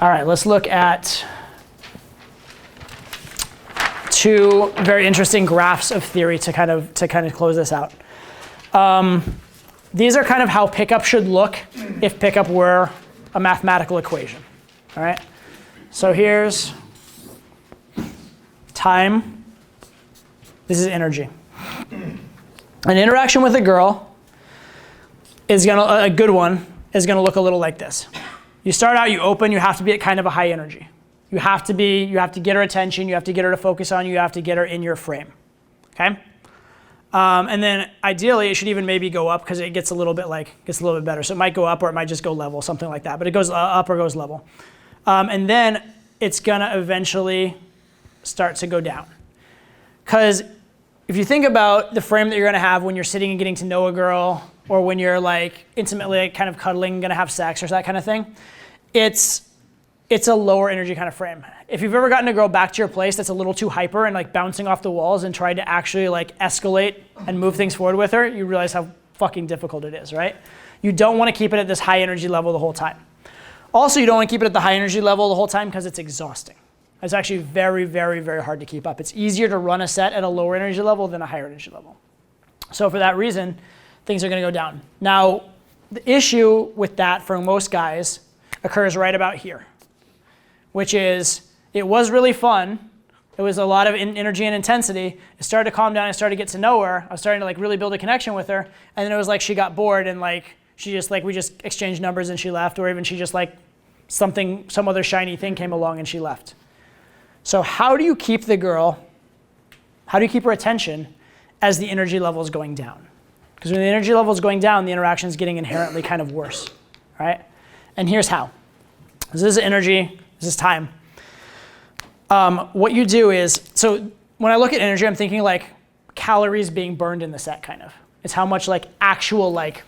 All right, let's look at two very interesting graphs of theory to kind of close this out. These are kind of how pickup should look if pickup were a mathematical equation. All right, so here's time. This is energy. An interaction with a girl is a good one is gonna look a little like this. You start out, you open, you have to be at kind of a high energy. You have to get her attention, you have to get her to focus on you, you have to get her in your frame, okay? And then ideally, it should even maybe go up because it gets a little bit better. So it might go up or it might just go level, something like that. But it goes up or goes level. And then it's gonna eventually start to go down. Because if you think about the frame that you're gonna have when you're sitting and getting to know a girl, or when you're like intimately kind of cuddling, gonna have sex or that kind of thing, it's a lower energy kind of frame. If you've ever gotten a girl back to your place that's a little too hyper and like bouncing off the walls and tried to actually like escalate and move things forward with her, you realize how fucking difficult it is, right? You don't want to keep it at this high energy level the whole time. Also, you don't want to keep it at the high energy level the whole time because it's exhausting. It's actually very, very, very hard to keep up. It's easier to run a set at a lower energy level than a higher energy level. So for that reason, things are going to go down. Now, the issue with that for most guys occurs right about here, which is it was really fun. It was a lot of energy and intensity. It started to calm down. I started to get to know her. I was starting to like really build a connection with her. And then it was like she got bored and like she just like we just exchanged numbers and she left, or even she just like some other shiny thing came along and she left. So how do you keep the girl? How do you keep her attention as the energy level is going down? Because when the energy level is going down, the interaction is getting inherently kind of worse, right? And here's how. This is energy. This is time. What you do is, so when I look at energy, I'm thinking like calories being burned in the set, kind of. It's how much like actual like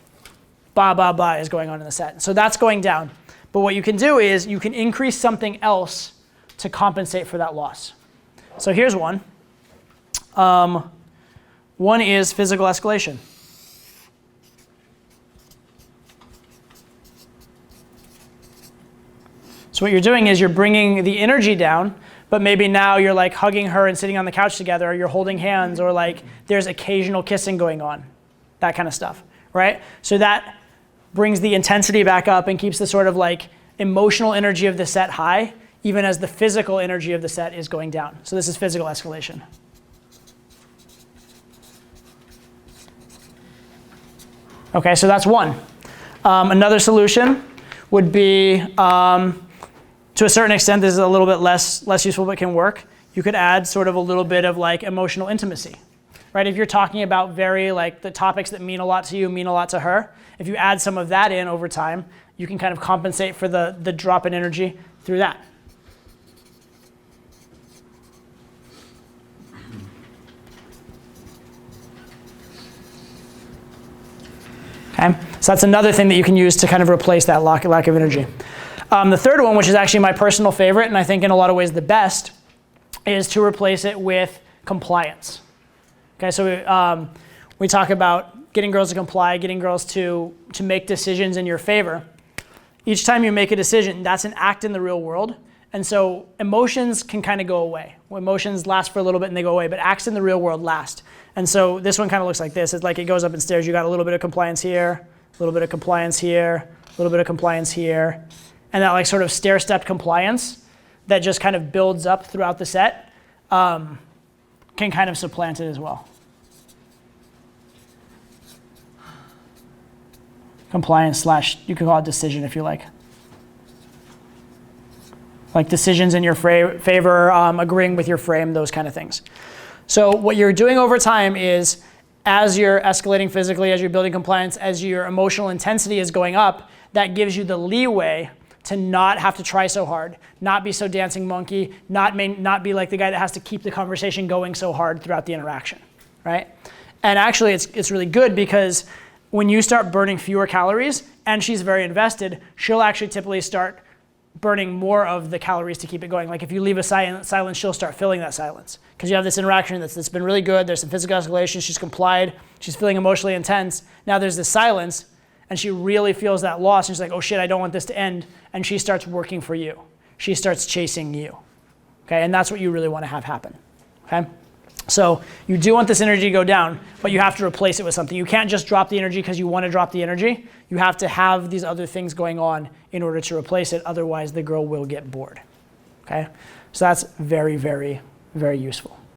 blah is going on in the set. So that's going down. But what you can do is you can increase something else to compensate for that loss. So here's one. One is physical escalation. So what you're doing is you're bringing the energy down, but maybe now you're like hugging her and sitting on the couch together, or you're holding hands, or like there's occasional kissing going on, that kind of stuff, right? So that brings the intensity back up and keeps the sort of like emotional energy of the set high, even as the physical energy of the set is going down. So this is physical escalation. Okay, so that's one. Another solution would be, to a certain extent, this is a little bit less useful, but can work. You could add sort of a little bit of like emotional intimacy, right? If you're talking about very like the topics that mean a lot to you, mean a lot to her, if you add some of that in over time, you can kind of compensate for the drop in energy through that. Okay, so that's another thing that you can use to kind of replace that lack of energy. The third one, which is actually my personal favorite, and I think in a lot of ways the best, is to replace it with compliance. Okay, so we talk about getting girls to comply, getting girls to make decisions in your favor. Each time you make a decision, that's an act in the real world. And so emotions can kind of go away. Emotions last for a little bit and they go away, but acts in the real world last. And so this one kind of looks like this. It's like it goes up in stairs. You got a little bit of compliance here, a little bit of compliance here, a little bit of compliance here. And that like sort of stair-stepped compliance that just kind of builds up throughout the set can kind of supplant it as well. Compliance / you could call it decision if you like. Like decisions in your favor, agreeing with your frame, those kind of things. So what you're doing over time is as you're escalating physically, as you're building compliance, as your emotional intensity is going up, that gives you the leeway to not have to try so hard, not be so dancing monkey, not be like the guy that has to keep the conversation going so hard throughout the interaction, right? And actually it's really good because when you start burning fewer calories and she's very invested, she'll actually typically start burning more of the calories to keep it going. Like if you leave a silence, she'll start filling that silence. Because you have this interaction that's been really good, there's some physical escalation, she's complied, she's feeling emotionally intense. Now there's this silence, and she really feels that loss, and she's like, oh shit, I don't want this to end, and she starts working for you. she starts chasing you. Okay, and that's what you really want to have happen. Okay? So you do want this energy to go down, but you have to replace it with something. You can't just drop the energy because you want to drop the energy. You have to have these other things going on in order to replace it. Otherwise, the girl will get bored. Okay? So that's very, very, very useful.